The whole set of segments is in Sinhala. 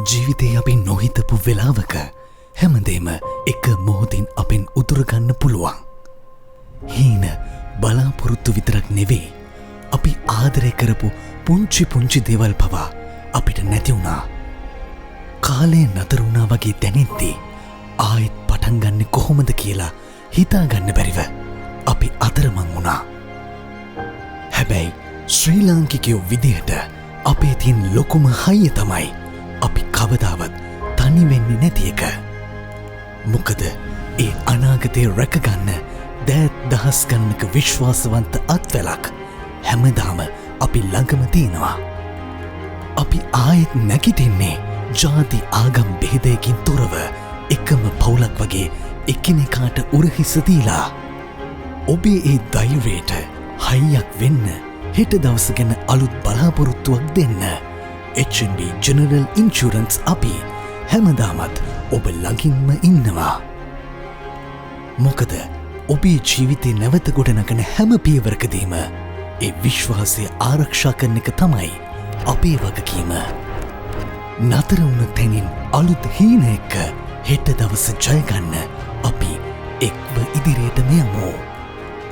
ජීවිතේ අපි නොහිතපු වෙලාවක හැමදේම එක මොහොතින් අපෙන් උතුරගන්න පුළුවන්. හීන බලාපොරොත්තු විතරක් නෙවේ අපි ආදරය කරපු පුංචි දේවල් පවා අපිට නැතිවුණා. කාලේ නතරුණා වගේ දැනෙද්දී ආයෙත් පටන්ගන්න කොහොමද කියලා හිතාගන්න බැරිව අපි අතරමං වුණා. හැබැයි ශ්‍රී ලාංකිකයෝ විදිහට අපේ තින් ලොකුම හයිය තමයි අපි කවදාවත් තනිවෙන්නේ නැති එක. මොකද ඒ අනාගතය රැකගන්න දෑත් දහස් ගන්නක විශ්වාසවන්ත අත්වැලක් හැමදාම අපි ළඟම තියෙනවා. අපි ආයෙත් නැගිටින්නේ ජාති ආගම් බෙහෙදයකින් තොරව එකම පවුලක් වගේ එකිනෙකාට උරහිස දීලා. ඔබේ ඒ ධෛර්යයට හයියක් වෙන්න හෙට දවස ගැන අලුත් බලාපොරොත්තුවක් දෙන්න HNB General Insurance අපි හැමදාමත් ඔබ ළඟින්ම ඉන්නවා. මොකද ඔබේ ජීවිතේ නැවත ගොඩනගන හැම පියවරකදීම ඒ විශ්වාසය ආරක්ෂා කරන එක තමයි අපේ වගකීම. නතර වුණ තැනින් අලුත් හීන එක්ක හෙට දවස ජයගන්න අපි එක්ව ඉදිරියට යමු.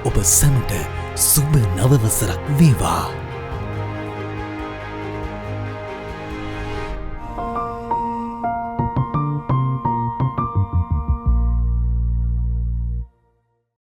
ඔබ සැමට සුබ නවවසරක් වේවා.